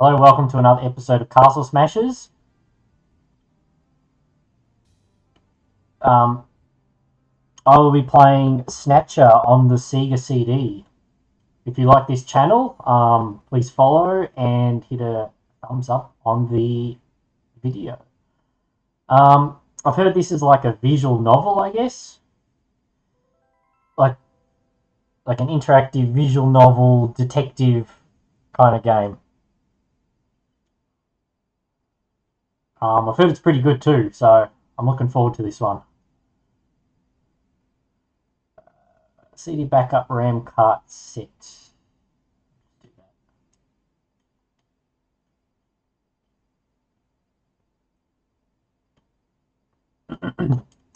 Hello, welcome to another episode of Castle Smashers. Um, I will be playing Snatcher on the SEGA CD. If you like this channel, please follow and hit a thumbs up on the video. I've heard this is like a visual novel, I guess, like like an interactive visual novel detective kind of game. I've heard it's pretty good too, so I'm looking forward to this one. CD backup RAM cart set.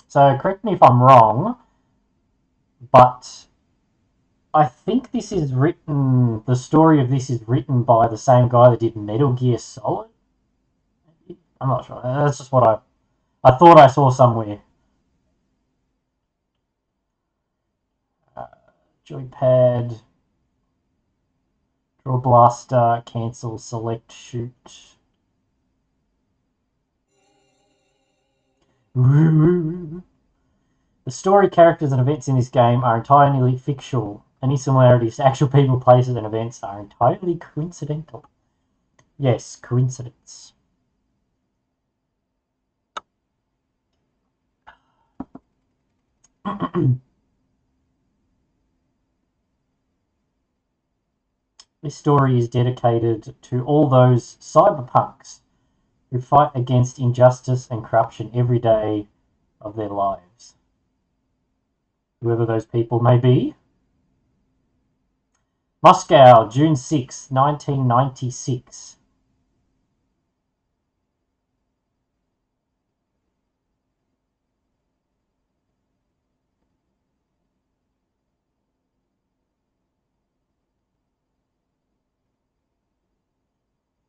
So correct me if I'm wrong, but I think this is written. The story of this is written by the same guy that did Metal Gear Solid. I'm not sure. That's just what I thought I saw somewhere. Uh, Joypad, draw blaster, cancel, select, shoot. The story, characters, and events in this game are entirely fictional. Any similarities to actual people, places, and events are entirely coincidental. Yes, coincidence. This story is dedicated to all those cyberpunks who fight against injustice and corruption every day of their lives. Whoever those people may be. Moscow, June 6, 1996.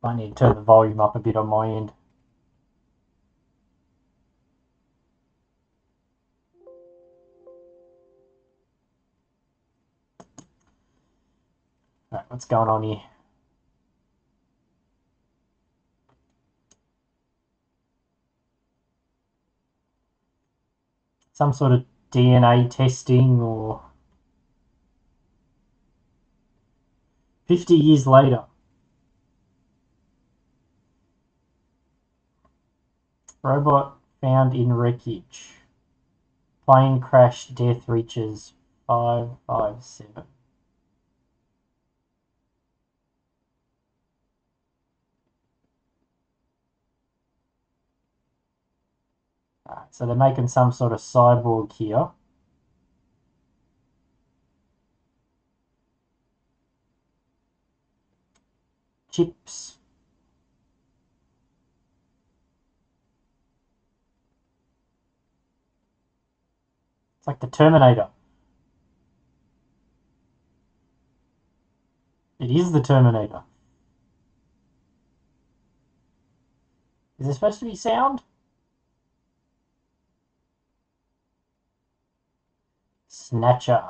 I need to turn the volume up a bit on my end. Alright, what's going on here? Some sort of DNA testing or 50 years later. Robot found in wreckage. Plane crash, death reaches 557. Alright, so they're making some sort of cyborg here. Chips. It's like the Terminator. It is the Terminator. Is there supposed to be sound? Snatcher.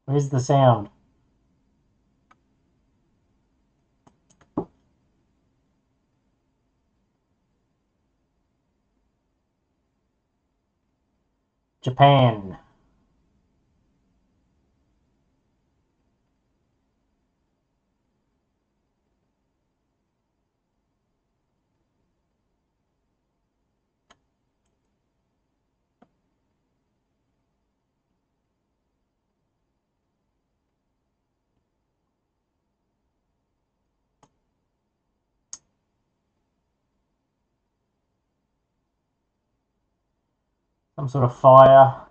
Where's the sound? Japan. Some sort of fire.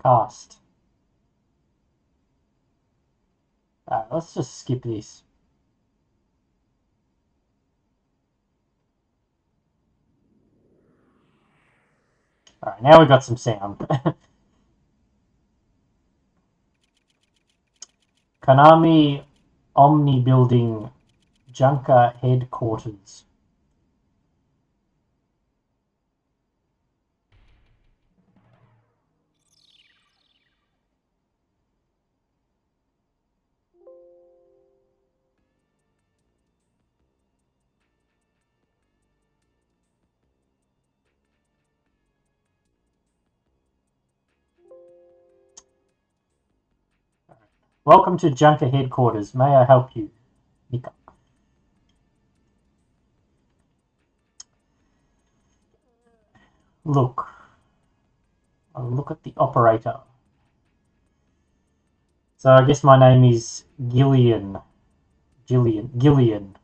Cast. Alright, let's just skip this. Alright, now we've got some sound. Konami Omni Building Junker Headquarters. Welcome to Junker Headquarters. May I help you? Mika. Look. I'll look at the operator. So I guess my name is Gillian. Gillian.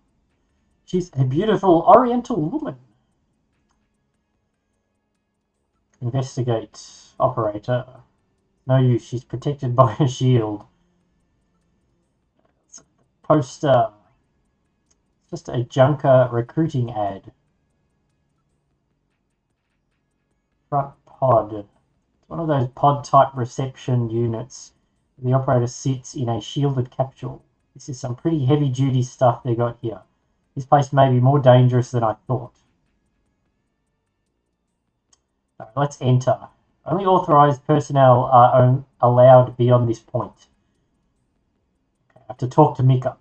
She's a beautiful Oriental woman. Investigate. Operator. No use. She's protected by a shield. Poster. Just a Junker recruiting ad. Front pod. It's one of those pod-type reception units. The operator sits in a shielded capsule. This is some pretty heavy-duty stuff they got here. This place may be more dangerous than I thought. Right, let's enter. Only authorized personnel are allowed beyond this point. Okay, I have to talk to Mika.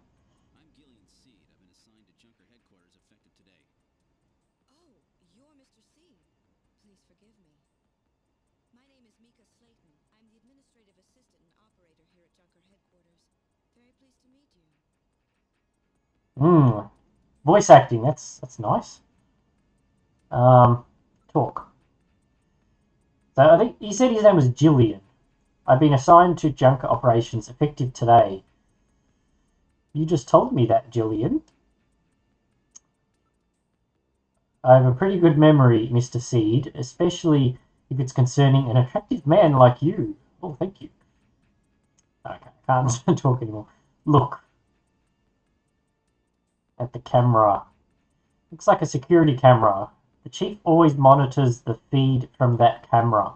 I'm Gillian Seed. I've been assigned to Junker headquarters effective today. Oh, you're Mr. Seed. Please forgive me. My name is Mika Slayton. I'm the administrative assistant and operator here at Junker headquarters. Very pleased to meet you. Voice acting, that's nice. Talk. So I think he said his name was Gillian. I've been assigned to Junker operations effective today. You just told me that, Gillian. I have a pretty good memory, Mr. Seed, especially if it's concerning an attractive man like you. Oh, thank you. Okay, I can't talk anymore. Look at the camera. Looks like a security camera. The chief always monitors the feed from that camera.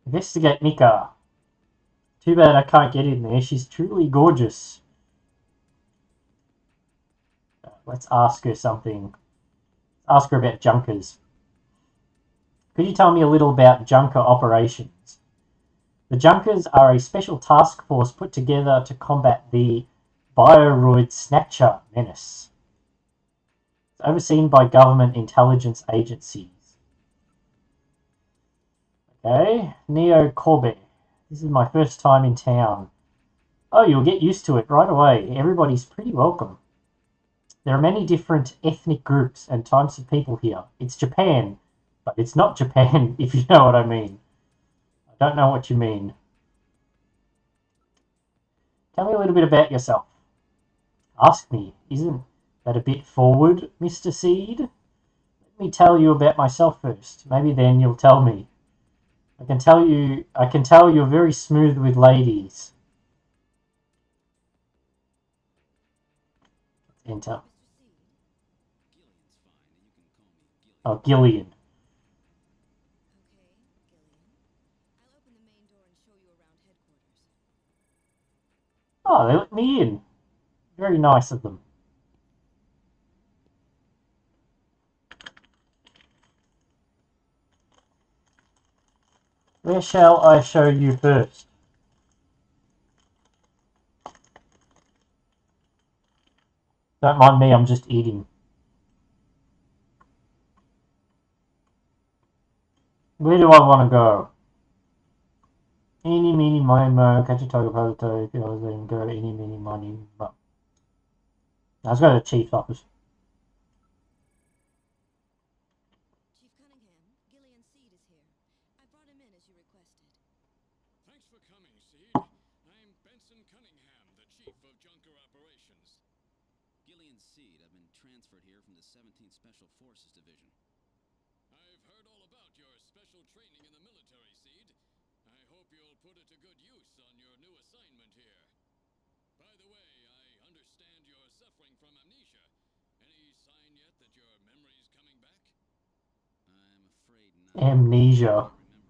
Investigate Mika. Too bad I can't get in there. She's truly gorgeous. Let's ask her something. Ask her about Junkers. Could you tell me a little about Junker operations? The Junkers are a special task force put together to combat the Bioroid Snatcher menace. It's overseen by government intelligence agencies. Okay, Neo Corbe. This is my first time in town. Oh, you'll get used to it right away. Everybody's pretty welcome. There are many different ethnic groups and types of people here. It's Japan, but it's not Japan, if you know what I mean. I don't know what you mean. Tell me a little bit about yourself. Ask me. Isn't that a bit forward, Mr. Seed? Let me tell you about myself first. Maybe then you'll tell me. I can tell you're very smooth with ladies. Enter. Mr. Oh, Seed? Gillian's fine. You can call me Gillian. Gillian. Okay, Gillian. I'll open the main door and show you around headquarters. Oh, they let me in. Very nice of them. Where shall I show you first? Don't mind me, I'm just eating. Where do I want to go? Eeny, meeny, miny, mo, catch a tiger, potato, if I was then go to eeny, meeny, miny, mo. Let's go to the chief's office. Chief Cunningham, Gillian Seed is here. I brought him in as you requested. Thanks for coming, Seed. I'm Benson Cunningham, the Chief of Junker Operations. Gillian Seed. I've been transferred here from the 17th Special Forces Division. I've heard all about your special training in the military, Seed. I hope you'll put it to good use on your new assignment here. By the way, I understand you're suffering from amnesia. Any sign yet that your memory's coming back? I'm afraid not. Amnesia. I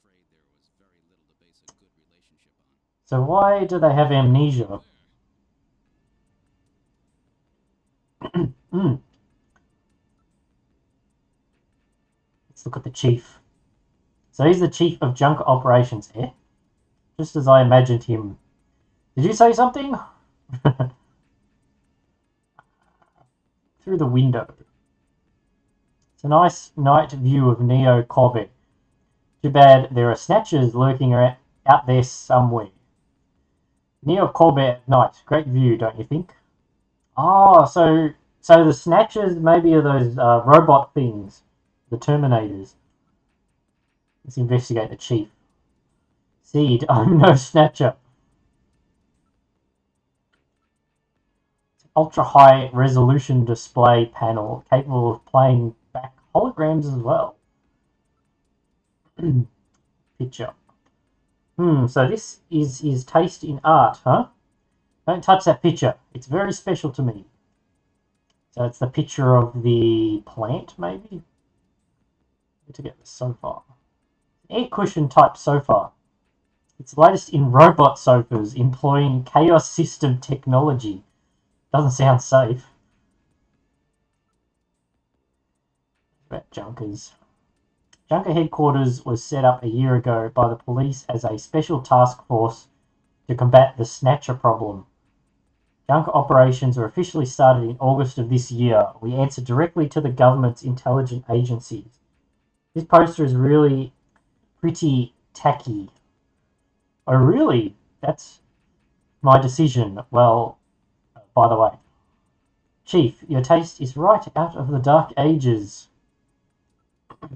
afraid there was very little to base a good relationship on. So why do they have amnesia? Hmm. Let's look at the chief. So he's the chief of junk operations, eh? Just as I imagined him. Did you say something? Through the window. It's a nice night view of Neo Corvette. Too bad there are snatchers lurking out there somewhere. Neo Corvette at night. Great view, don't you think? Oh, so the snatchers maybe are those robot things, the Terminators. Let's investigate the chief. Seed, I'm no snatcher. Ultra high resolution display panel capable of playing back holograms as well. Picture. So this is his taste in art, huh? Don't touch that picture. It's very special to me. So it's the picture of the plant, maybe? To get the sofa. Air cushion type sofa. It's the latest in robot sofas employing chaos system technology. Doesn't sound safe. About Junkers. Junker headquarters was set up a year ago by the police as a special task force to combat the Snatcher problem. Junker operations were officially started in August of this year. We answer directly to the government's intelligence agencies. This poster is really pretty tacky. Oh, really? That's my decision. Well, by the way, Chief, your taste is right out of the dark ages. Let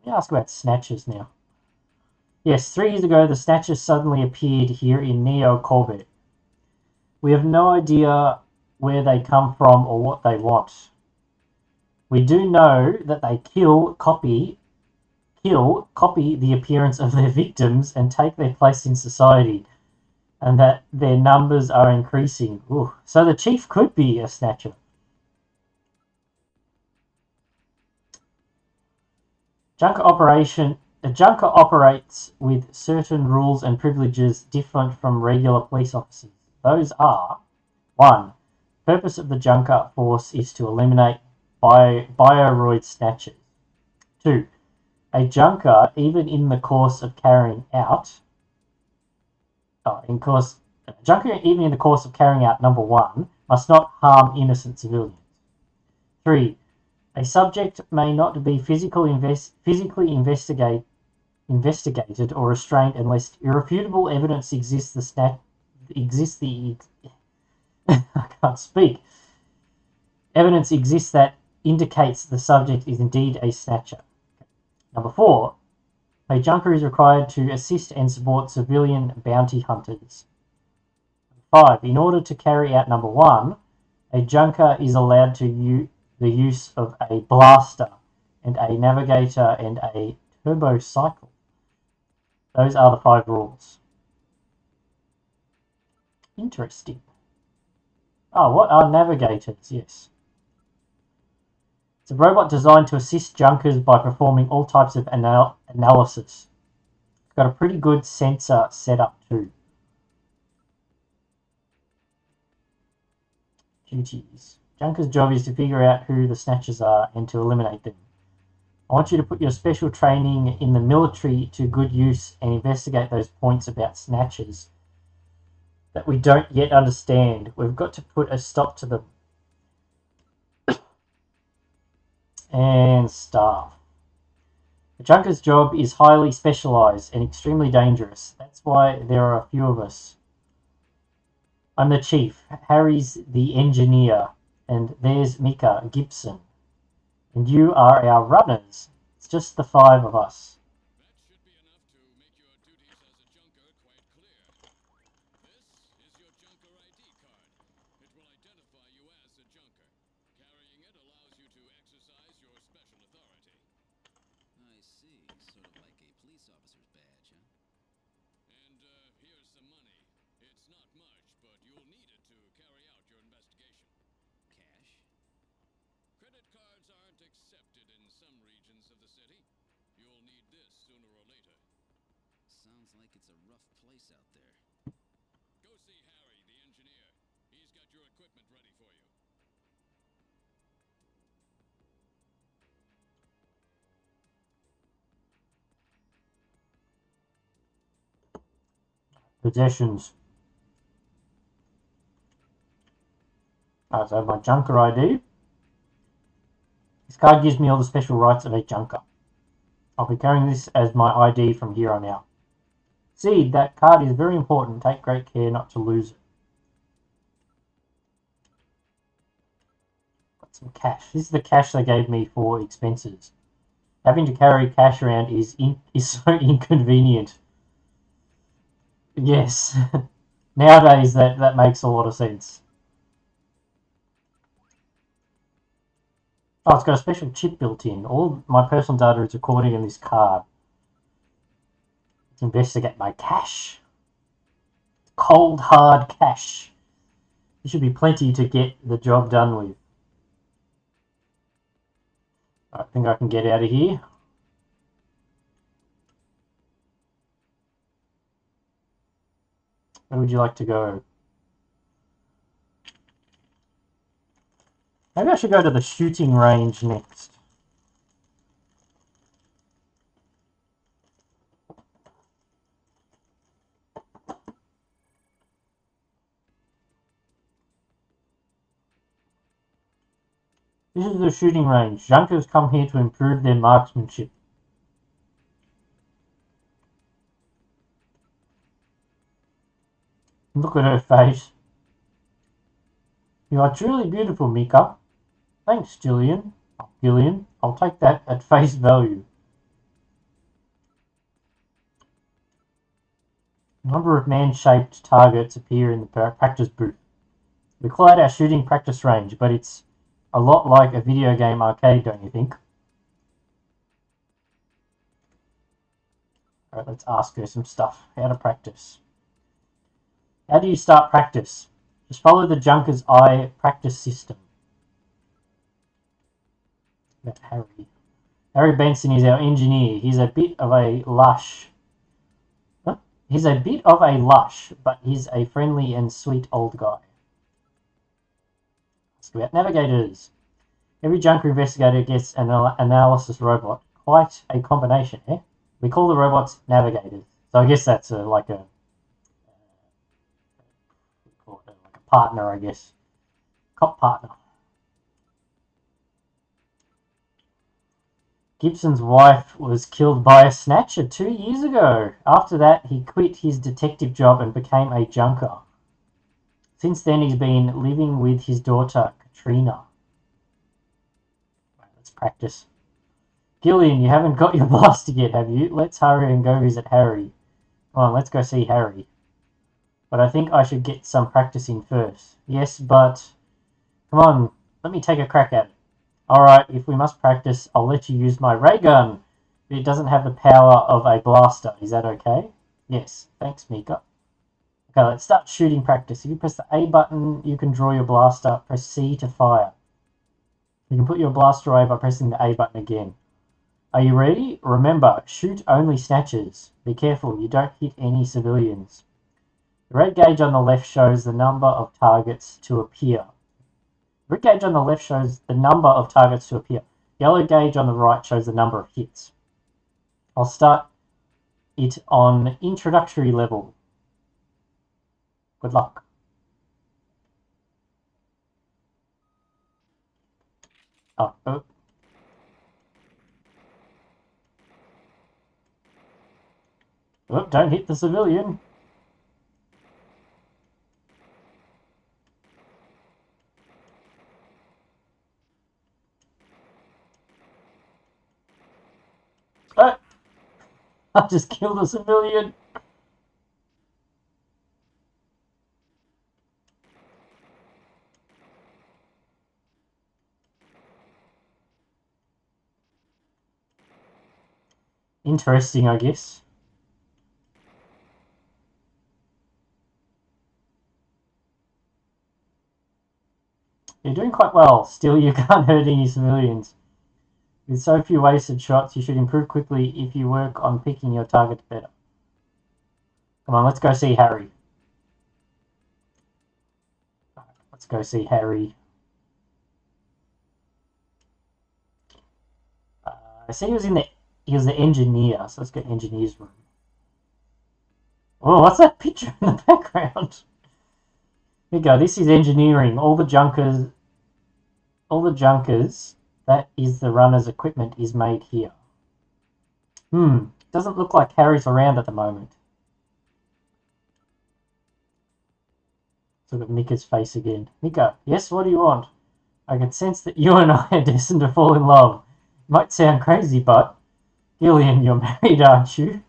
me ask about Snatchers now. Yes, 3 years ago, the Snatchers suddenly appeared here in Neo Corvette. We have no idea where they come from or what they want. We do know that they copy the appearance of their victims and take their place in society, and that their numbers are increasing. Ooh. So the chief could be a snatcher. A junker operates with certain rules and privileges different from regular police officers. Those are 1. Purpose of the junker force is to eliminate bioroid snatchers. 2. A junker, even in the course of carrying out number 1, must not harm innocent civilians. 3. A subject may not be physically investigated or restrained unless irrefutable evidence exists. I can't speak. Evidence exists that indicates the subject is indeed a snatcher. Number 4. A junker is required to assist and support civilian bounty hunters. 5. In order to carry out number 1, a junker is allowed to the use of a blaster and a navigator and a turbocycle. Those are the 5 rules. Interesting. Oh, what are navigators? Yes. It's a robot designed to assist junkers by performing all types of analysis. It's got a pretty good sensor setup too. Duties. Junker's job is to figure out who the snatchers are and to eliminate them. I want you to put your special training in the military to good use and investigate those points about snatchers that we don't yet understand. We've got to put a stop to them. And staff. The junker's job is highly specialized and extremely dangerous. That's why there are a few of us. I'm the chief, Harry's the engineer, and there's Mika Gibson. And you are our runners. It's just the 5 of us. That should be enough to make your duties as a junker quite clear. This is your junker ID card. It will identify you as a junker. Carrying it allows you to exercise your special authority. I see. Sort of like a police officer's badge, huh? And here's some money. It's not much, but you'll need it to carry out your investigation. Cash? Credit cards aren't accepted in some regions of the city. You'll sooner or later. Sounds like it's a rough place out there. Go see Harry, the engineer. He's got your equipment ready for you. Possessions. Alright, so I have my Junker ID. This card gives me all the special rights of a Junker. I'll be carrying this as my ID from here on out. Seed, that card is very important. Take great care not to lose it. Got some cash. This is the cash they gave me for expenses. Having to carry cash around is so inconvenient. Yes. Nowadays that makes a lot of sense. Oh, it's got a special chip built in. All my personal data is recorded in this card. Let's investigate my cash. Cold, hard cash. There should be plenty to get the job done with. I think I can get out of here. Where would you like to go? Maybe I should go to the shooting range next. This is the shooting range. Junkers come here to improve their marksmanship. Look at her face. You are truly beautiful, Mika. Thanks, Gillian. I'll take that at face value. A number of man-shaped targets appear in the practice booth. We call it our shooting practice range, but it's a lot like a video game arcade, don't you think? Alright, let's ask her some stuff. How to practice. How do you start practice? Just follow the Junker's Eye practice system. That's Harry. Harry Benson is our engineer. He's a bit of a lush. He's a bit of a lush, but he's a friendly and sweet old guy. Let's go about navigators. Every Junker investigator gets an analysis robot. Quite a combination, eh? We call the robots navigators. So I guess that's like a partner, I guess. Cop partner. Gibson's wife was killed by a Snatcher 2 years ago. After that, he quit his detective job and became a Junker. Since then, he's been living with his daughter, Katrina. Right, let's practice. Gillian, you haven't got your blaster yet, have you? Let's hurry and go visit Harry. Come on, let's go see Harry. But I think I should get some practice in first. Yes, but... Come on, let me take a crack at it. Alright, if we must practice, I'll let you use my ray gun. But it doesn't have the power of a blaster. Is that okay? Yes, thanks, Mika. Okay, let's start shooting practice. If you press the A button, you can draw your blaster. Press C to fire. You can put your blaster away by pressing the A button again. Are you ready? Remember, shoot only Snatchers. Be careful, you don't hit any civilians. The red gauge on the left shows the number of targets to appear. The red gauge on the left shows the number of targets to appear. The yellow gauge on the right shows the number of hits. I'll start it on introductory level. Good luck. Oh. Oh, don't hit the civilian. Oh, I just killed a civilian. Interesting, I guess. You're doing quite well. Still, you can't hurt any civilians. With so few wasted shots, you should improve quickly if you work on picking your target better. Come on, let's go see Harry. Let's go see Harry. I see he was the engineer, so let's go engineer's room. Oh, what's that picture in the background? Here we go. This is engineering. All the junkers, that is the runner's equipment is made here. Doesn't look like Harry's around at the moment. Let's look at Mika's face again. Mika, yes, what do you want? I can sense that you and I are destined to fall in love. Might sound crazy, but Gillian, you're married, aren't you?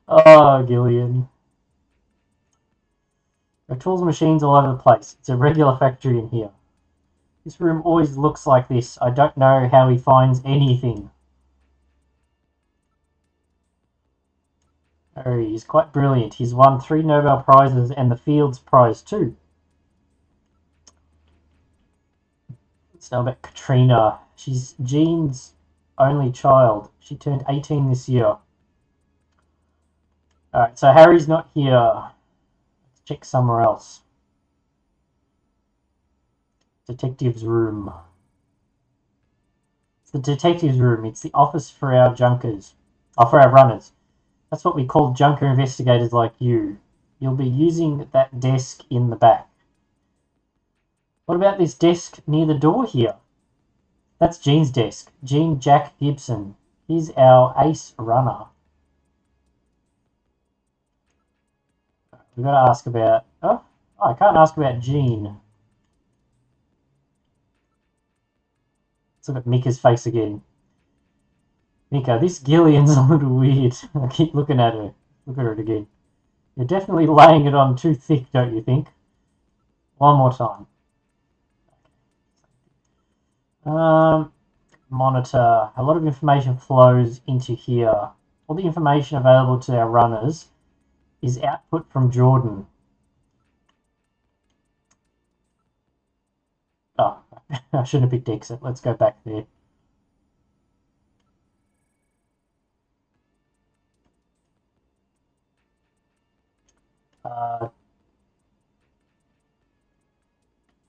Oh, Gillian. There are tools and machines all over the place. It's a regular factory in here. This room always looks like this. I don't know how he finds anything. Oh, he's quite brilliant. He's won 3 Nobel Prizes and the Fields Prize too. Let's know about Katrina. She's Jean's only child. She turned 18 this year. Alright, so Harry's not here. Let's check somewhere else. Detective's room. It's the detective's room. It's the office for our junkers. For our runners. That's what we call junker investigators like you. You'll be using that desk in the back. What about this desk near the door here? That's Jean's desk. Jean Jack Gibson. He's our ace runner. We've got to ask about... Oh, I can't ask about Jean. Let's look at Mika's face again. Mika, this Gillian's a little weird. I keep looking at her. Look at her again. You're definitely laying it on too thick, don't you think? One more time. Monitor. A lot of information flows into here. All the information available to our runners is output from Jordan. Oh, I shouldn't have picked exit. Let's go back there.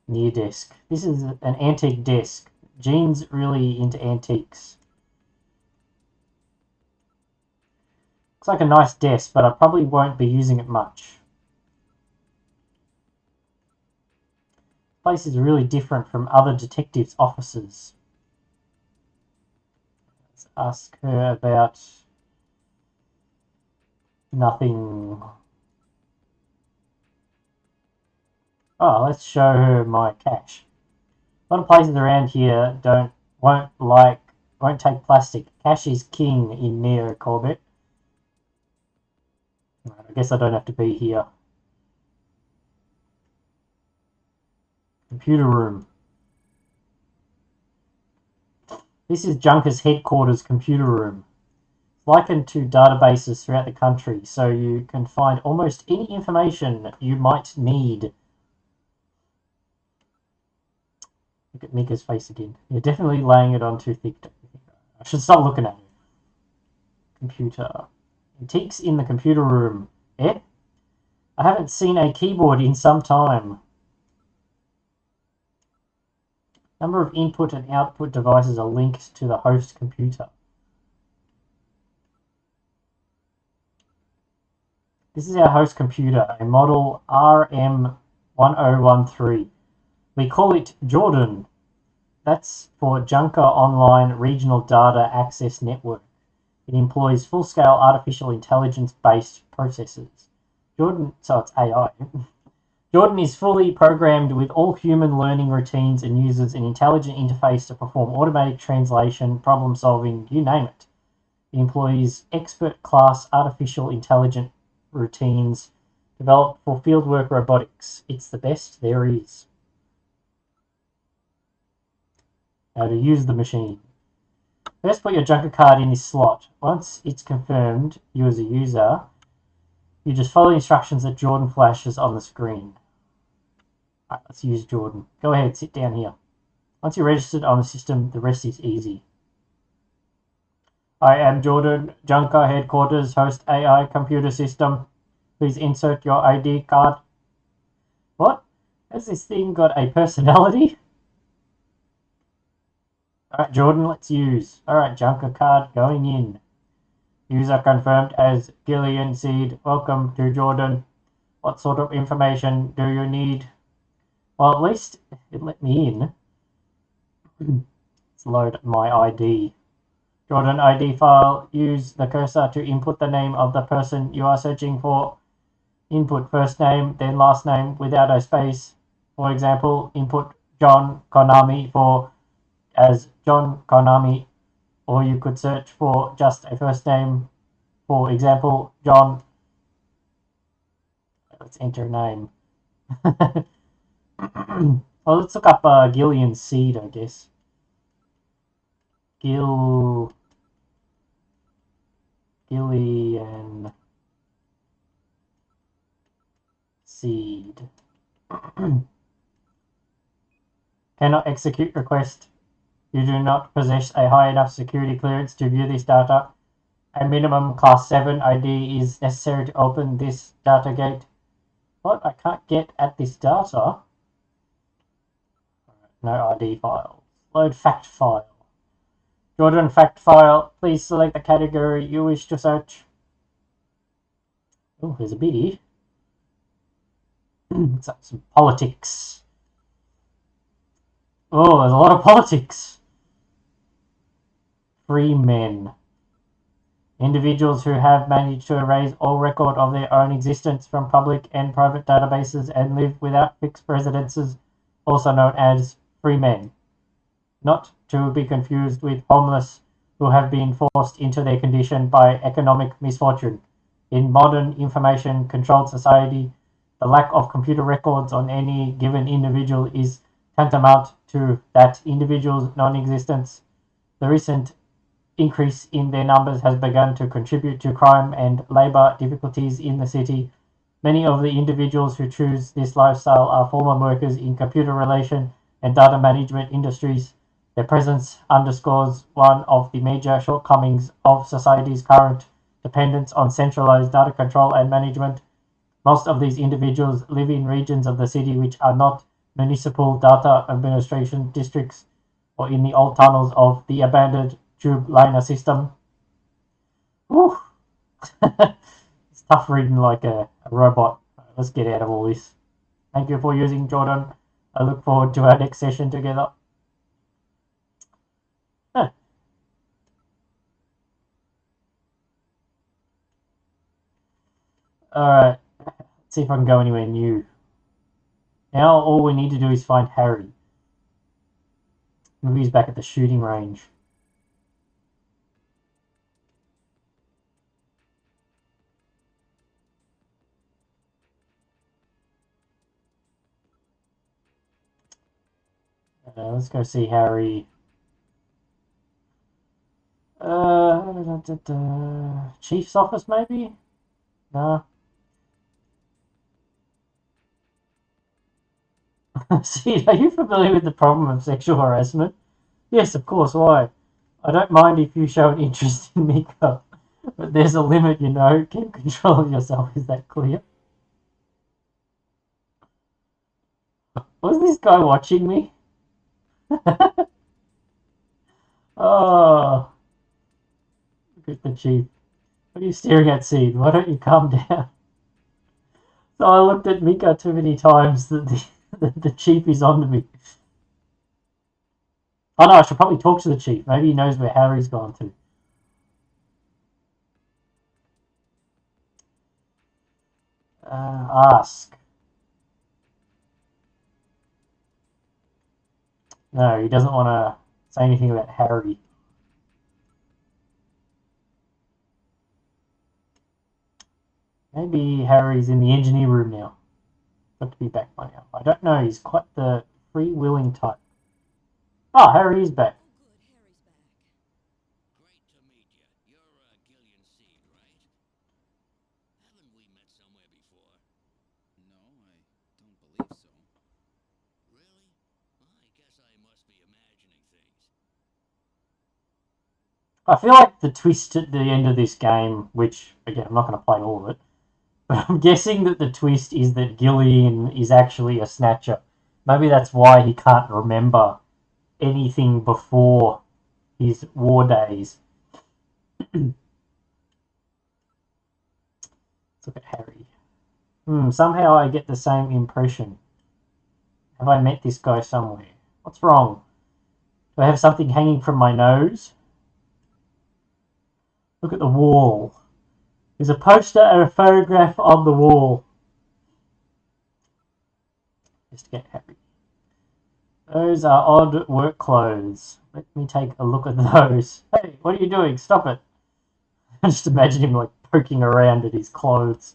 Near desk. This is an antique desk. Jean's really into antiques. Looks like a nice desk, but I probably won't be using it much. This place is really different from other detectives' offices. Let's ask her about nothing. Oh, let's show her my cash. A lot of places around here won't take plastic. Cash is king in Neo Corbett. I guess I don't have to be here. Computer room. This is Junker's headquarters computer room. It's likened to databases throughout the country, so you can find almost any information you might need. Look at Mika's face again. You're definitely laying it on too thick. I should stop looking at it. Computer. Antiques in the computer room. Eh? I haven't seen a keyboard in some time. Number of input and output devices are linked to the host computer. This is our host computer, a model RM1013. We call it Jordan. That's for Junker Online Regional Data Access Network. It employs full-scale artificial intelligence-based processes. Jordan, so it's AI. Jordan is fully programmed with all human learning routines and uses an intelligent interface to perform automatic translation, problem solving, you name it. It employs expert class artificial intelligent routines developed for fieldwork robotics. It's the best there is. How to use the machine. First, put your Junker card in this slot. Once it's confirmed you as a user, you just follow the instructions that Jordan flashes on the screen. Alright, let's use Jordan. Go ahead, sit down here. Once you're registered on the system, the rest is easy. I am Jordan, Junker Headquarters Host AI Computer System. Please insert your ID card. What? Has this thing got a personality? Alright, Jordan, let's use. Alright, Junker card going in. User confirmed as Gillian Seed. Welcome to Jordan. What sort of information do you need? Well, at least it let me in. Let's load my ID. Jordan ID file. Use the cursor to input the name of the person you are searching for. Input first name, then last name without a space. For example, input John Konami as John Konami, or you could search for just a first name. For example, John. Let's enter a name. Well, let's look up Gillian Seed, I guess. Gillian Seed. Cannot execute request. You do not possess a high enough security clearance to view this data. A minimum class 7 ID is necessary to open this data gate. What? I can't get at this data? No ID file. Load fact file. Jordan fact file. Please select the category you wish to search. Oh, there's a biddy. Some politics. Oh, there's a lot of politics. Free men. Individuals who have managed to erase all record of their own existence from public and private databases and live without fixed residences, also known as free men. Not to be confused with homeless who have been forced into their condition by economic misfortune. In modern information-controlled society, the lack of computer records on any given individual is tantamount to that individual's non-existence. The recent increase in their numbers has begun to contribute to crime and labor difficulties in the city. Many of the individuals who choose this lifestyle are former workers in computer relation and data management industries. Their presence underscores one of the major shortcomings of society's current dependence on centralized data control and management. Most of these individuals live in regions of the city which are not municipal data administration districts or in the old tunnels of the abandoned tube liner system. Whew. It's tough reading like a robot. Let's get out of all this. Thank you for using Jordan. I look forward to our next session together. Huh. Alright, let's see if I can go anywhere new. Now all we need to do is find Harry. Maybe he's back at the shooting range. Let's go see Harry. Chief's office, maybe? No. See, are you familiar with the problem of sexual harassment? Yes, of course, why? I don't mind if you show an interest in Mika, but there's a limit, you know. Keep control of yourself, is that clear? Was this guy watching me? Oh, look at the chief. What are you staring at, Seed? Why don't you calm down? So I looked at Mika too many times that the chief is on to me. Oh no, I should probably talk to the chief. Maybe he knows where Harry's gone to. Ask. No, he doesn't want to say anything about Harry. Maybe Harry's in the engineer room now. Got to be back by now. I don't know. He's quite the free-willing type. Oh, Harry is back. Oh, good. Harry's back. Great to meet you. You're Gillian Seed, right? Haven't we met somewhere before? No, I don't believe so. Really? I guess I must be imagining things. I feel like the twist at the end of this game, which again I'm not going to play all of it, but I'm guessing that the twist is that Gillian is actually a Snatcher. Maybe that's why he can't remember anything before his war days. Let's look at Harry. Somehow I get the same impression. Have I met this guy somewhere? What's wrong? Do I have something hanging from my nose? Look at the wall. There's a poster and a photograph on the wall. Just get Harry. Those are odd work clothes. Let me take a look at those. Hey, what are you doing? Stop it. I just imagine him like poking around at his clothes.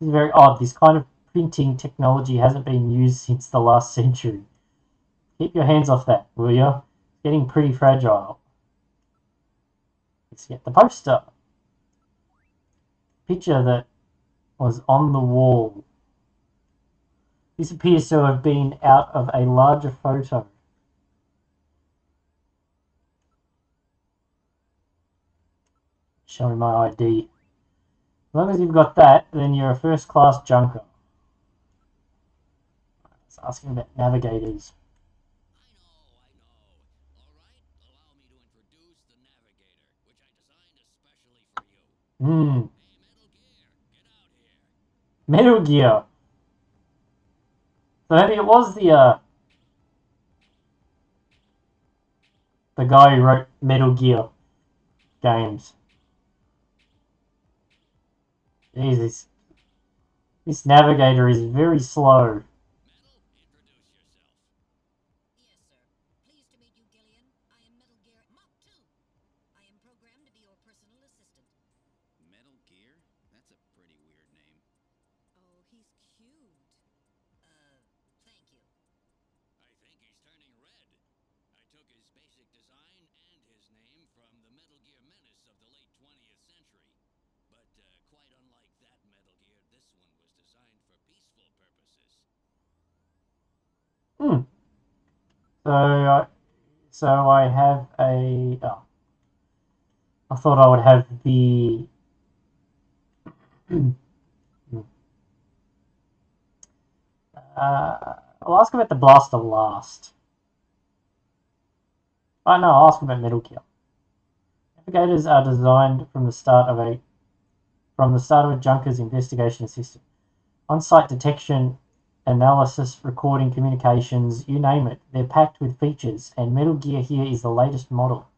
It's very odd. This kind of printing technology hasn't been used since the last century. Keep your hands off that, will you? It's getting pretty fragile. Let's get the poster. Picture that was on the wall. This appears to have been out of a larger photo. Show me my ID. As long as you've got that, then you're a first-class junker. It's asking about navigators. I know. All right, allow me to introduce the Navigator, which I designed especially for you. Hmm. Hey, Metal Gear, get out here. Metal Gear. So maybe it was the guy who wrote Metal Gear games. Jesus. This navigator is very slow. Metal, introduce yourself. Yes, sir. Pleased to meet you, Gillian. I am Metal Gear Mach 2. I am programmed to be your personal assistant. Metal Gear? That's a pretty weird name. Oh, he's cute. Thank you. I think he's turning red. I took his basic design and his name from the Metal Gear Menace of the late 20th century. But quite unlike that Metal Gear, this one was designed for peaceful purposes. So I have a... Oh. I thought I would have the... I'll ask about the blaster last. Oh no, I'll ask about Metal Gear. Navigators are designed from the start of a junker's investigation system. On-site detection, analysis, recording, communications, you name it. They're packed with features, and Metal Gear here is the latest model.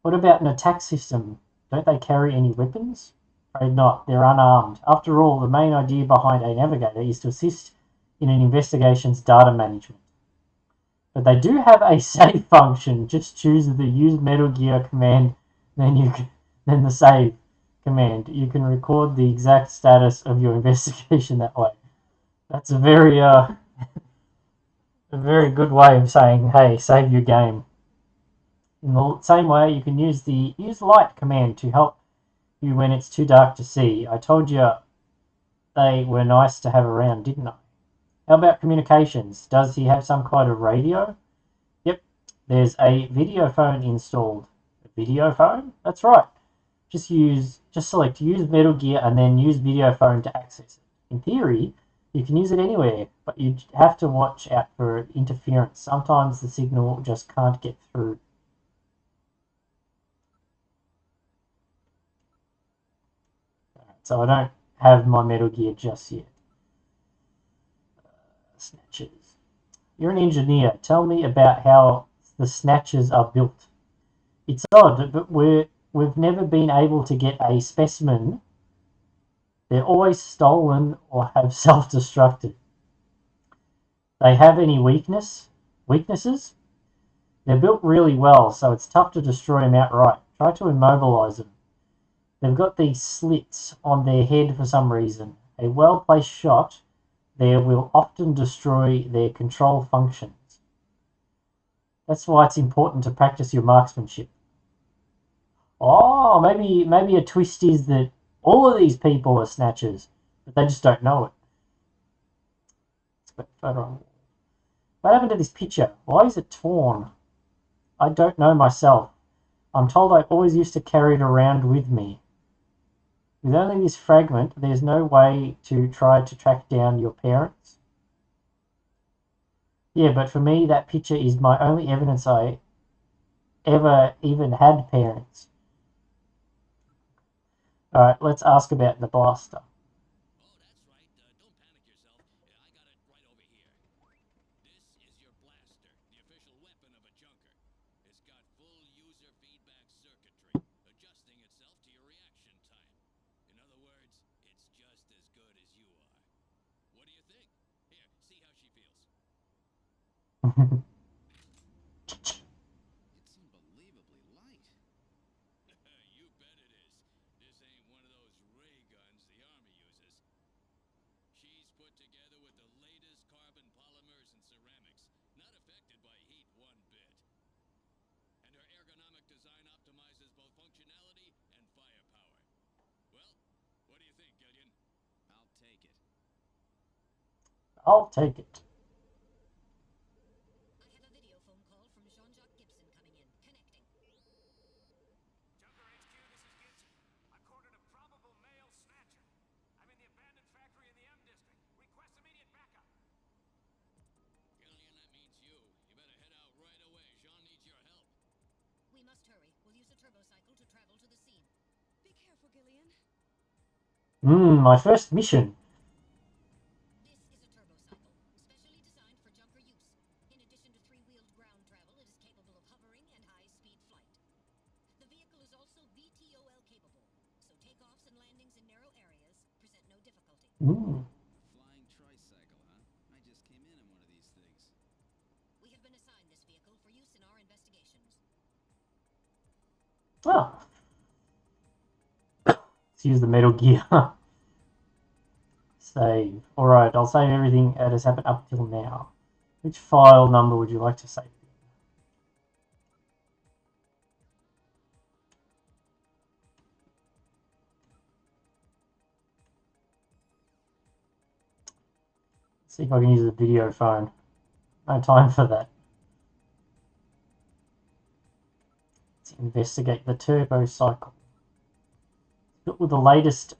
What about an attack system? Don't they carry any weapons? Afraid not. They're unarmed. After all, the main idea behind a navigator is to assist in an investigation's data management. But they do have a save function. Just choose the use Metal Gear command, then the save command. You can record the exact status of your investigation that way. That's a very a very good way of saying, hey, save your game. In the same way, you can use the use light command to help you when it's too dark to see. I told you they were nice to have around, didn't I? How about communications? Does he have some kind of radio? Yep, there's a video phone installed. A video phone? That's right. Just select use Metal Gear and then use video phone to access it. In theory, you can use it anywhere, but you have to watch out for interference. Sometimes the signal just can't get through. So I don't have my Metal Gear just yet. Snatchers. You're an engineer. Tell me about how the Snatchers are built. It's odd, but we've never been able to get a specimen. They're always stolen or have self-destructed. They have any weaknesses? They're built really well, so it's tough to destroy them outright. Try to immobilize them. They've got these slits on their head for some reason. A well-placed shot there will often destroy their control functions. That's why it's important to practice your marksmanship. Oh, maybe a twist is that all of these people are Snatchers, but they just don't know it. Let's put a photo on. What happened to this picture? Why is it torn? I don't know myself. I'm told I always used to carry it around with me. With only this fragment, there's no way to try to track down your parents. Yeah, but for me, that picture is my only evidence I ever even had parents. Alright, let's ask about the blaster. Oh, that's right. Don't panic yourself. I got it right over here. This is your blaster, the official weapon of a junker. It's got full user feedback circuitry, adjusting itself to your reaction time. In other words, it's just as good as you are. What do you think? Here, see how she feels. It's unbelievably light. You bet it is. This ain't one of those ray guns the Army uses. She's put together with the latest carbon polymers and ceramics, not affected by heat one bit. And her ergonomic design optimizes both functionality and firepower. Well, what do you think, Gillian? I'll take it. I'll take it. I have a video phone call from Jean-Jacques Gibson coming in. Connecting. Junker HQ, this is Gibson. I've cornered a probable male Snatcher. I'm in the abandoned factory in the M District. Request immediate backup. Gillian, that means you. You better head out right away. Jean needs your help. We must hurry. We'll use a turbocycle to travel to the scene. Be careful, Gillian. My first mission. This is a turbocycle, specially designed for junker use. In addition to three-wheeled ground travel, it is capable of hovering and high-speed flight. The vehicle is also VTOL capable, so takeoffs and landings in narrow areas present no difficulty. Flying tricycle, huh? I just came in one of these things. We have been assigned this vehicle for use in our investigations. Oh. Let's use the Metal Gear. Save. Alright, I'll save everything that has happened up till now. Which file number would you like to save? Let's see if I can use the video phone. No time for that. Let's investigate the turbo cycle. Built with the latest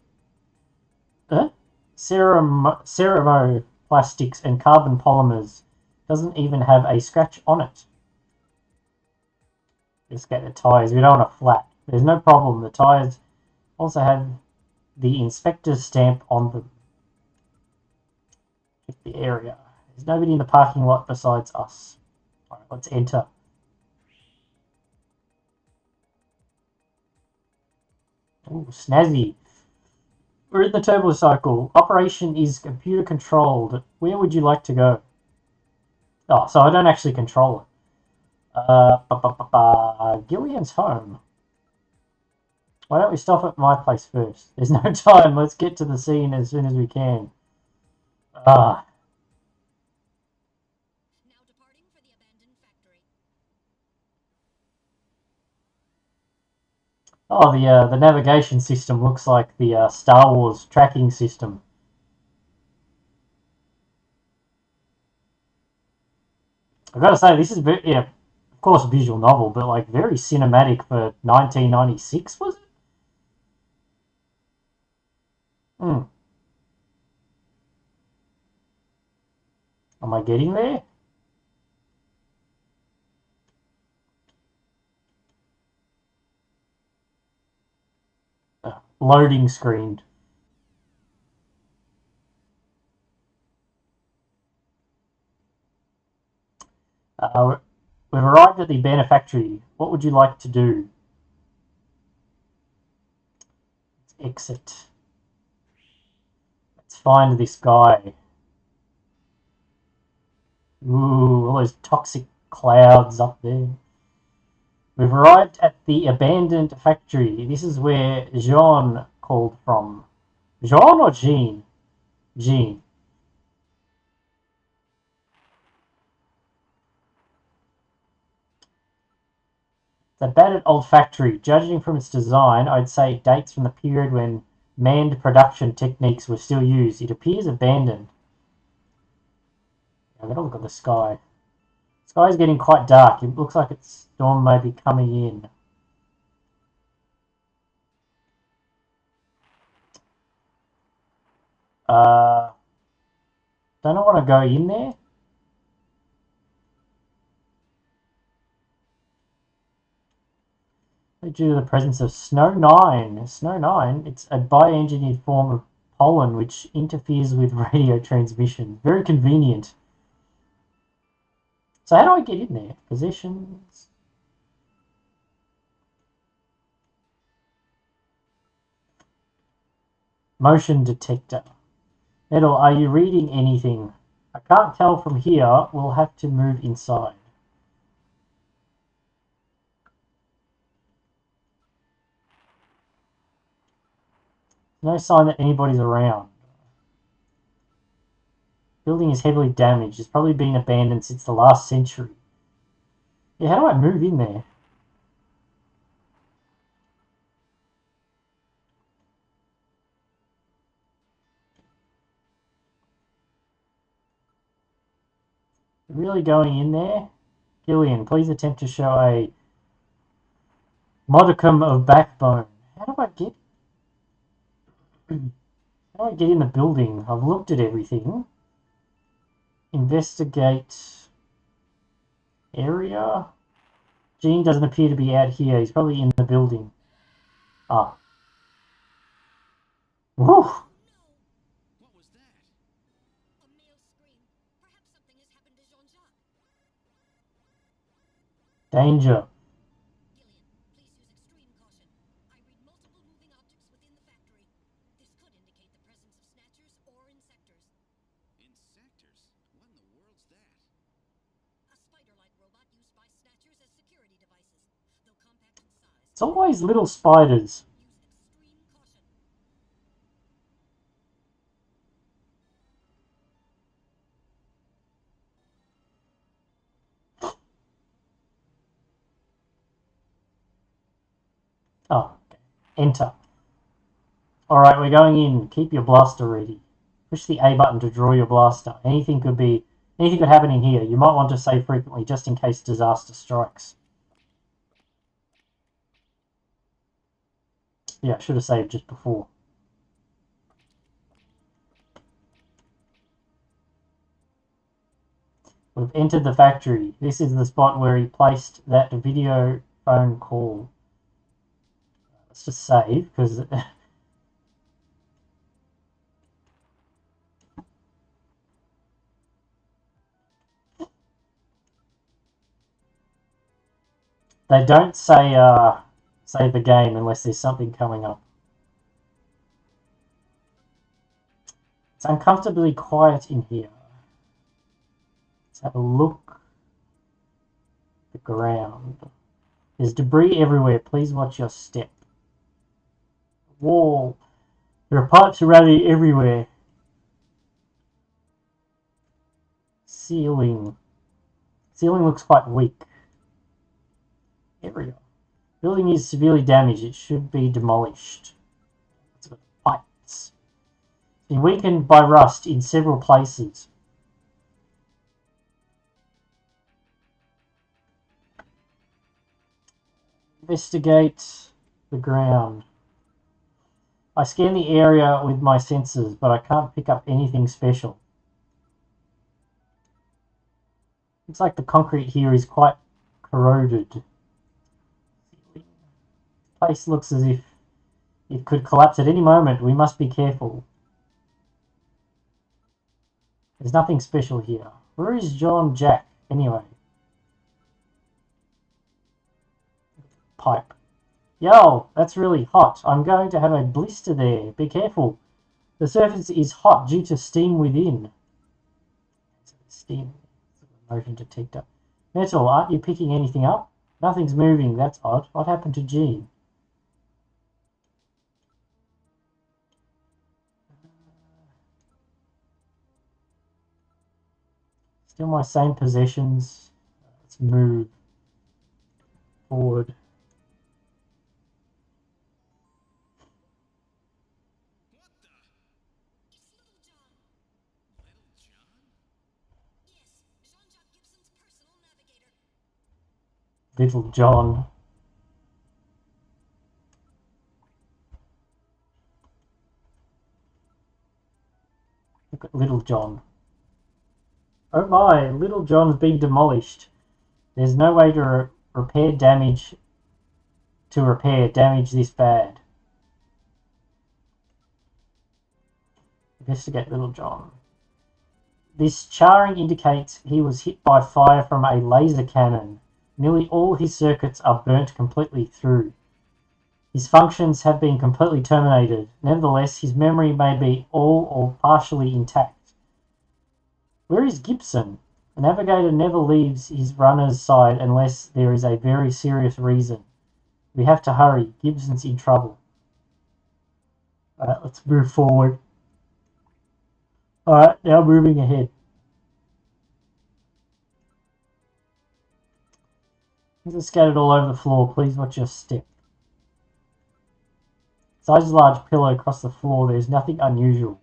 ceramo plastics and carbon polymers. Doesn't even have a scratch on it. Just get the tyres. We don't want a flat. There's no problem. The tyres also have the inspector's stamp on them. Check the area. There's nobody in the parking lot besides us. Alright, let's enter. Ooh, snazzy. We're in the turbo cycle. Operation is computer controlled. Where would you like to go? Oh, so I don't actually control it. Gillian's home. Why don't we stop at my place first? There's no time. Let's get to the scene as soon as we can. Now departing for the abandoned factory. Oh, the navigation system looks like the Star Wars tracking system. I've got to say, this is very, yeah, of course, a visual novel, but like very cinematic for 1996, was it? Am I getting there? Loading screen. We've arrived at the Banner factory. What would you like to do? Let's exit. Let's find this guy. Ooh, all those toxic clouds up there. We've arrived at the abandoned factory. This is where Jean called from. Jean or Jean? Jean. It's a battered old factory. Judging from its design, I'd say it dates from the period when manned production techniques were still used. It appears abandoned. I'm going to look at the sky. It's Sky's getting quite dark. It looks like it's storm may be coming in. Don't want to go in there. Due to the presence of Snow 9. Snow 9, it's a bioengineered form of pollen which interferes with radio transmission. Very convenient. So how do I get in there? Possessions. Motion detector. Metal, are you reading anything? I can't tell from here. We'll have to move inside. No sign that anybody's around. Building is heavily damaged. It's probably been abandoned since the last century. Yeah, how do I move in there? Really going in there? Gillian, please attempt to show a modicum of backbone. How do I get... How do I get in the building? I've looked at everything. Investigate area. Gene doesn't appear to be out here. He's probably in the building. Ah. Woo! What was that? A male scream. Perhaps something has happened to Jean-Jacques. Danger. Gillian, please use extreme caution. I read multiple moving objects within the factory. This could indicate the presence of Snatchers or insectors. Insectors? What in the world's that? A spider-like robot used by Snatchers as security devices. Though compact in size, It's always little spiders. use extreme caution. Oh, okay. Enter. Alright, we're going in. Keep your blaster ready. Push the A button to draw your blaster. Anything could happen in here. You might want to save frequently just in case disaster strikes. Yeah, I should have saved just before. We've entered the factory. This is the spot where he placed that video phone call. Let's just save, because... They don't say save the game unless there's something coming up. It's uncomfortably quiet in here. Let's have a look. The ground. There's debris everywhere. Please watch your step. Wall. There are pipes running everywhere. Ceiling. Ceiling looks quite weak. Area. Building is severely damaged. It should be demolished. Pipes. It's been weakened by rust in several places. Investigate the ground. I scan the area with my sensors, but I can't pick up anything special. Looks like the concrete here is quite corroded. The place looks as if it could collapse at any moment. We must be careful. There's nothing special here. Where is Jean-Jacques, anyway? Pipe. Yo, that's really hot. I'm going to have a blister there. Be careful. The surface is hot due to steam within. Steam. Motion detector. Metal, aren't you picking anything up? Nothing's moving. That's odd. What happened to Gene? Still my same possessions. Let's move forward. What the? It's Little John. Little John? Yes, Jean-Jacques Gibson's personal navigator. Little John. Look at Little John. Oh my, Little John's been demolished. There's no way to repair damage this bad. Investigate Little John. This charring indicates he was hit by fire from a laser cannon. Nearly all his circuits are burnt completely through. His functions have been completely terminated. Nevertheless, his memory may be all or partially intact. Where is Gibson? The navigator never leaves his runner's side unless there is a very serious reason. We have to hurry. Gibson's in trouble. Alright, let's move forward. Alright, now moving ahead. Things are scattered all over the floor. Please watch your step. Besides a large pillow across the floor, there's nothing unusual.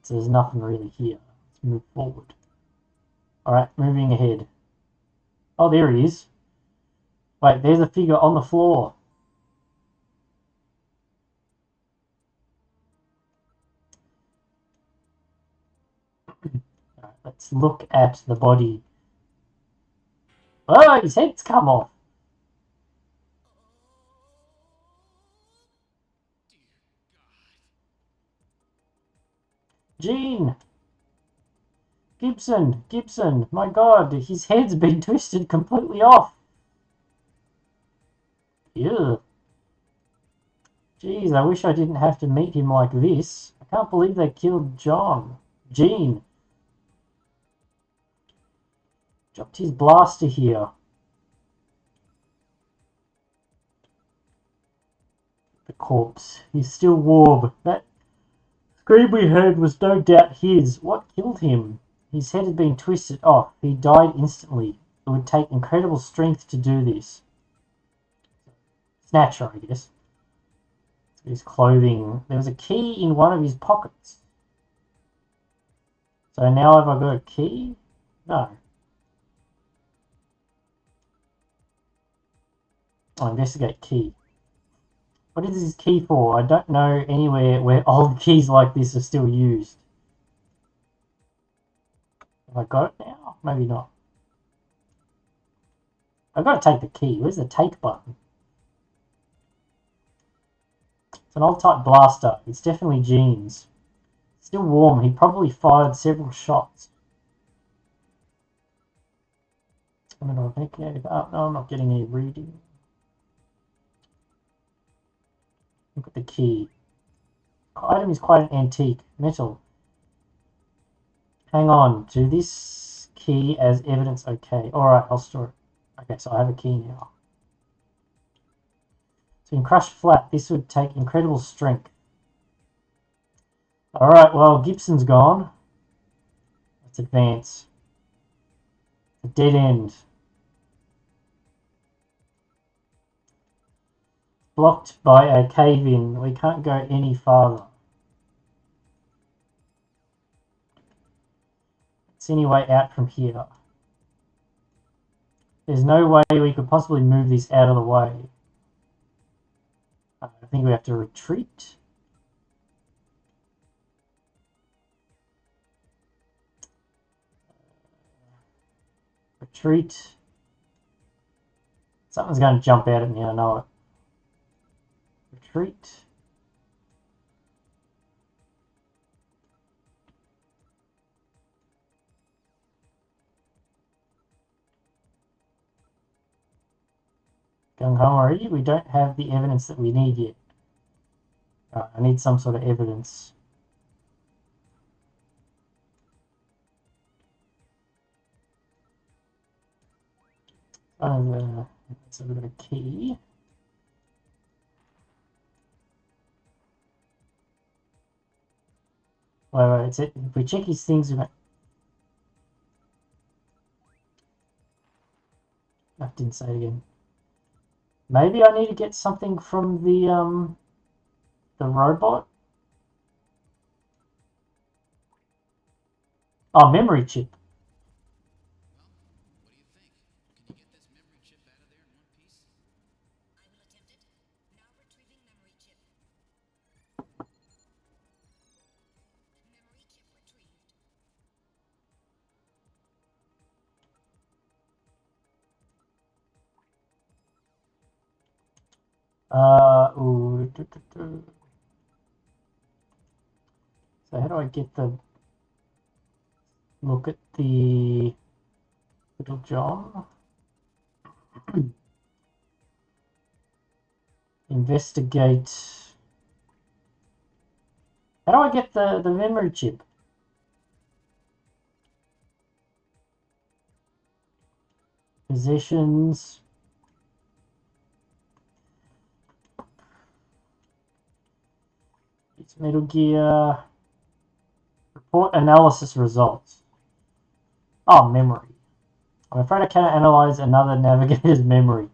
So there's nothing really here. Let's move forward. Alright, moving ahead. Oh, there he is. Wait, there's a figure on the floor. Alright, let's look at the body. Oh, his head's come off. Gene! Gibson, my God, his head's been twisted completely off. Ew. Jeez, I wish I didn't have to meet him like this. I can't believe they killed Gene. Dropped his blaster here. The corpse. He's still warm. That scream we heard was no doubt his. What killed him? His head had been twisted off. He died instantly. It would take incredible strength to do this. Snatcher, I guess. His clothing. There was a key in one of his pockets. So now have I got a key? No. I'll investigate key. What is this key for? I don't know anywhere where old keys like this are still used. Have I got it now? Maybe not. I've got to take the key. Where's the take button? It's an old type blaster. It's definitely Gene's. Still warm. He probably fired several shots. I'm going to authenticate. Oh, no, I'm not getting any reading. Look at the key. The item is quite an antique. Metal. Hang on to this key as evidence. Okay. Alright, I'll store it. Okay, so I have a key now. So in crushed flat, this would take incredible strength. Alright, well, Gibson's gone. Let's advance. A dead end. Blocked by a cave-in. We can't go any farther. It's any way out from here. There's no way we could possibly move this out of the way. I think we have to retreat. Retreat. Something's going to jump out at me, I know it. Retreat. Going home already? We don't have the evidence that we need yet. I need some sort of evidence. Let's have a bit of key. Wait, it's it. If we check his things, we might... I didn't say it again. Maybe I need to get something from the robot. Oh, memory chip. Well, what do you think? Ooh, So how do I get the look at the Little John? Investigate. How do I get the memory chip? Possessions. It's Metal Gear. Report analysis results. Oh, memory. I'm afraid I cannot analyze another navigator's memory.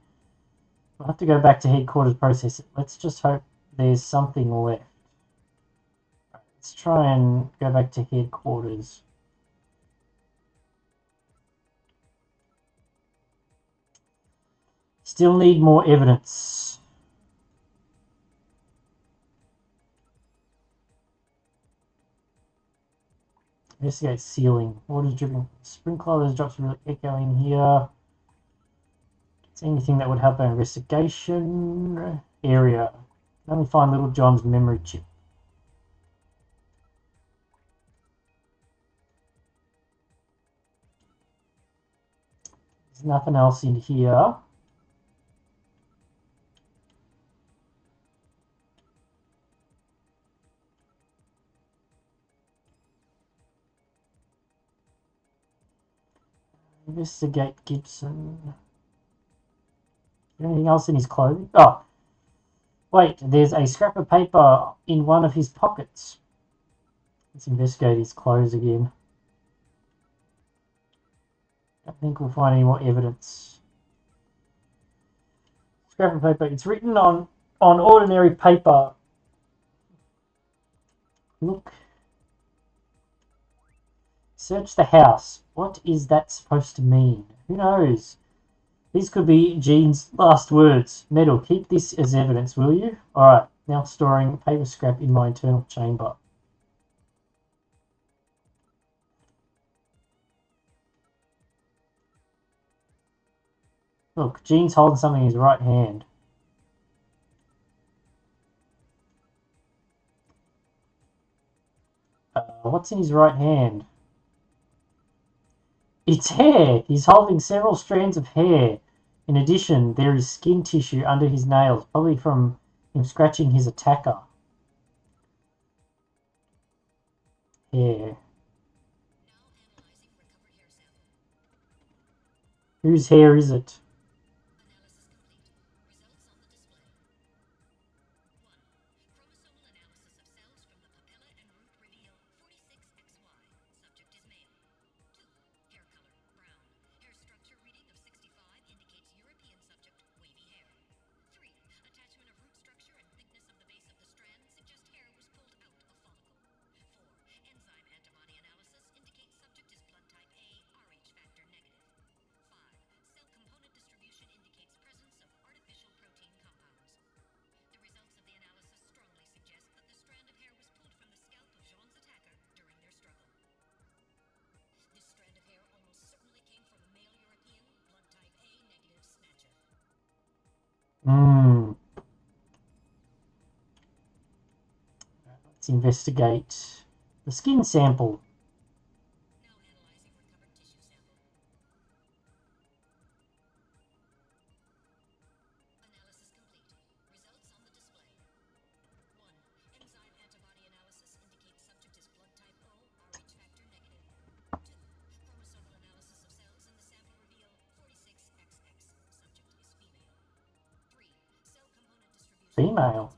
I'll have to go back to headquarters process it. Let's just hope there's something left. Let's try and go back to headquarters. Still need more evidence. Investigate ceiling. Water's dripping. Sprinkler. There's drops really echoing here. Is anything that would help our investigation area? Let me find Little John's memory chip. There's nothing else in here. Investigate Gibson. Anything else in his clothing? Oh, wait, there's a scrap of paper in one of his pockets. Let's investigate his clothes again. I don't think we'll find any more evidence. Scrap of paper. It's written on ordinary paper. Look. Search the house. What is that supposed to mean? Who knows? These could be Gene's last words. Metal, keep this as evidence, will you? Alright, now storing paper scrap in my internal chamber. Look, Gene's holding something in his right hand. What's in his right hand? It's hair! He's holding several strands of hair. In addition, there is skin tissue under his nails, probably from him scratching his attacker. Hair. Whose hair is it? Let's investigate the skin sample. Female.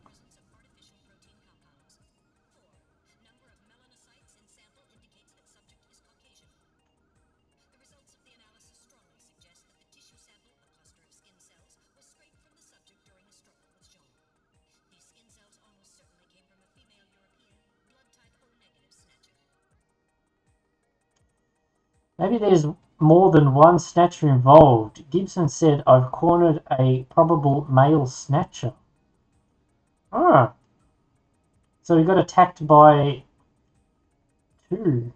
Maybe there's more than one Snatcher involved. Gibson said, I've cornered a probable male Snatcher. Ah. So he got attacked by two.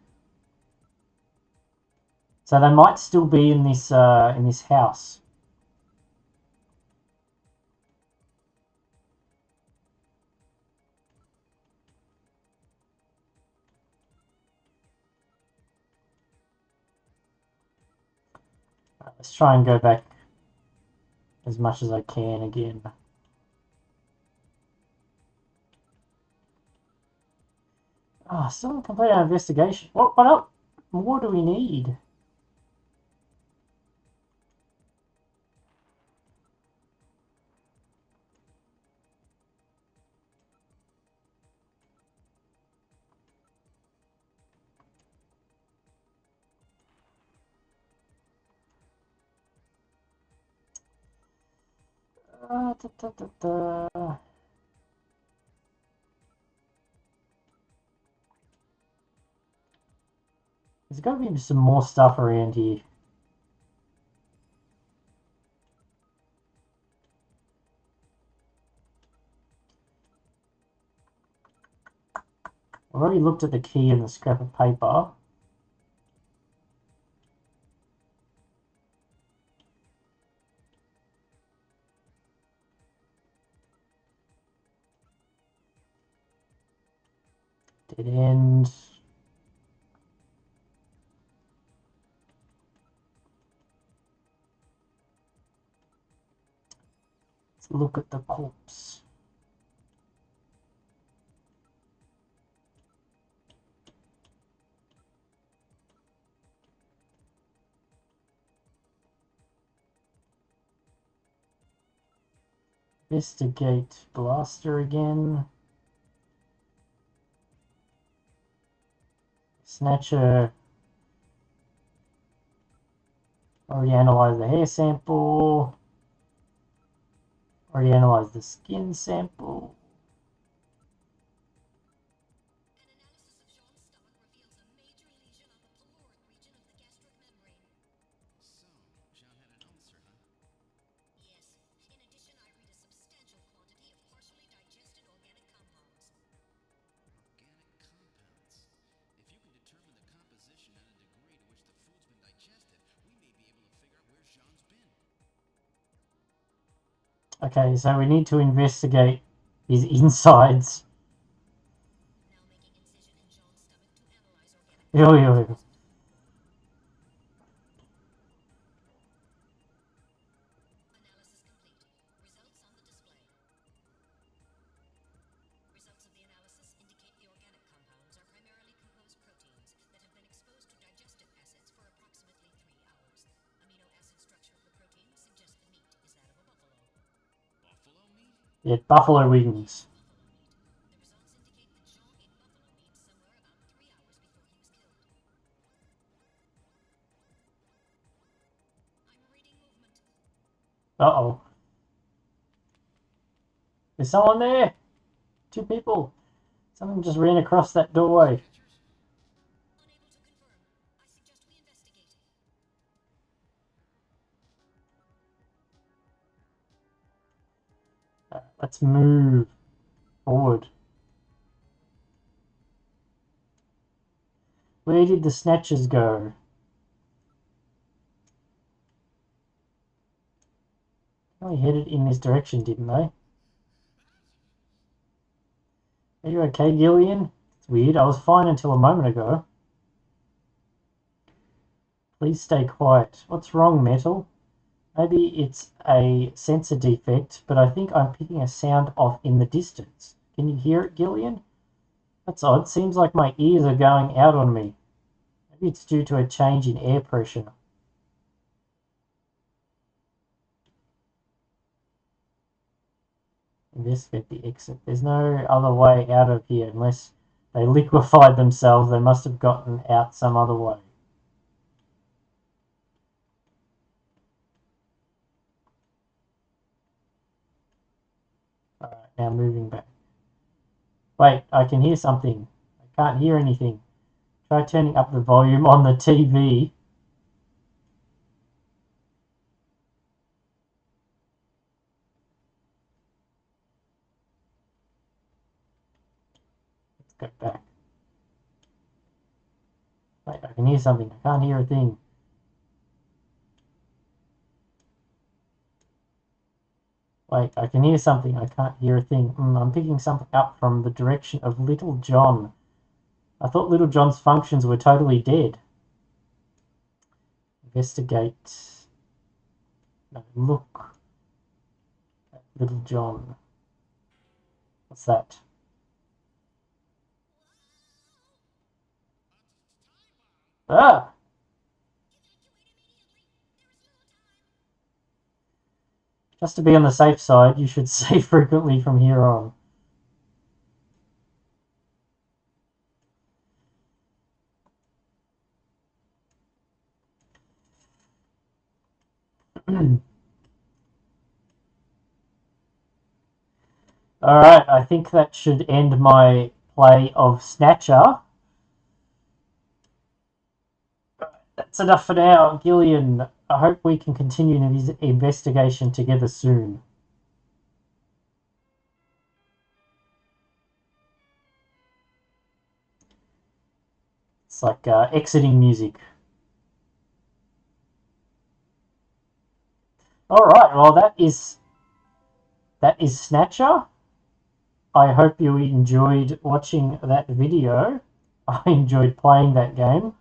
So they might still be in this house. Let's try and go back as much as I can again. Ah, still haven't completed our investigation. What else? What do we need? There's got to be some more stuff around here. I've already looked at the key and the scrap of paper. Dead end. Let's look at the corpse. Investigate blaster again. Snatcher. Already analyzed the hair sample. Already analyzed the skin sample. Okay, so we need to investigate his insides. Ew. Yeah, buffalo wings. Uh-oh. Is someone there? 2 people. Someone just ran across that doorway. Let's move forward. Where did the snatchers go? They headed in this direction, didn't they? Are you okay, Gillian? It's weird. I was fine until a moment ago. Please stay quiet. What's wrong, Metal? Maybe it's a sensor defect, but I think I'm picking a sound off in the distance. Can you hear it, Gillian? That's odd. Seems like my ears are going out on me. Maybe it's due to a change in air pressure. Investigate the exit. There's no other way out of here unless they liquefied themselves. They must have gotten out some other way. Alright, now moving back. Wait, I can hear something. I can't hear anything. Try turning up the volume on the TV. Let's go back. Wait, I can hear something. I can't hear a thing. Wait, I can hear something. I can't hear a thing. I'm picking something up from the direction of Little John. I thought Little John's functions were totally dead. Investigate No, look at Little John. What's that? Ah! Just to be on the safe side, you should save frequently from here on. Alright, I think that should end my play of Snatcher. That's enough for now, Gillian. I hope we can continue this investigation together soon. It's like exiting music. Alright, well that is Snatcher. I hope you enjoyed watching that video. I enjoyed playing that game.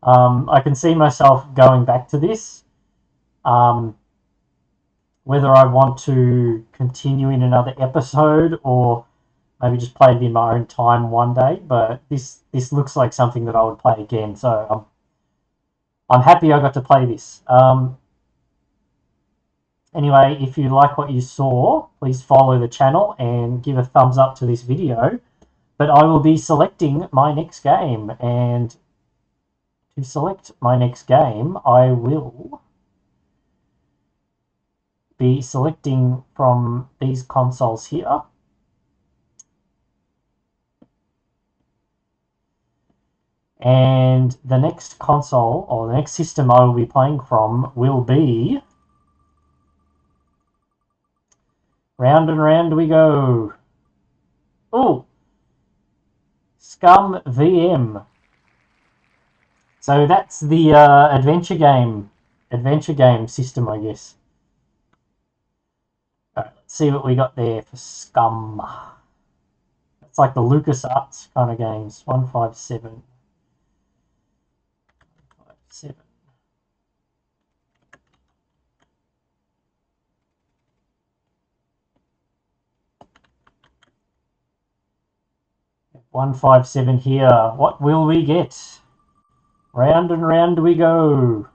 I can see myself going back to this. Whether I want to continue in another episode or maybe just play it in my own time one day, but this looks like something that I would play again, so I'm happy I got to play this. Anyway, if you like what you saw, please follow the channel and give a thumbs up to this video. But I will be selecting my next game, and to select my next game, I will be selecting from these consoles here. And the next console, or the next system I will be playing from, will be... Round and round we go. Oh! Scum VM. So that's the adventure game system, I guess. Alright, let's see what we got there for Scum. It's like the LucasArts kind of games. 157. 157. 157 here. What will we get? Round and round we go.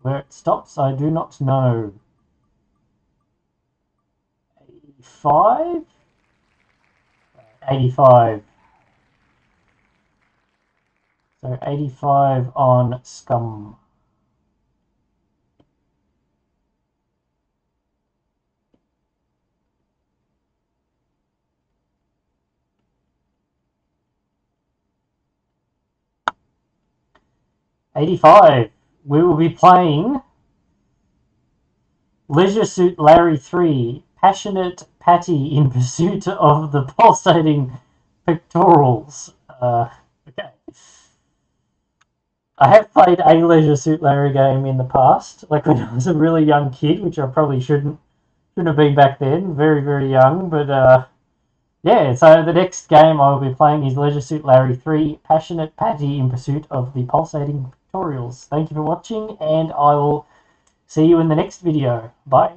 Where it stops, I do not know. 85? 85. So 85 on Scum. '85. We will be playing Leisure Suit Larry 3, Passionate Patty in Pursuit of the Pulsating Pectorals. Okay. I have played a Leisure Suit Larry game in the past, like when I was a really young kid, which I probably shouldn't have been back then, very, very young, but yeah, so the next game I will be playing is Leisure Suit Larry 3, Passionate Patty in Pursuit of the Pulsating Pectorals. Thank you for watching, and I will see you in the next video. Bye.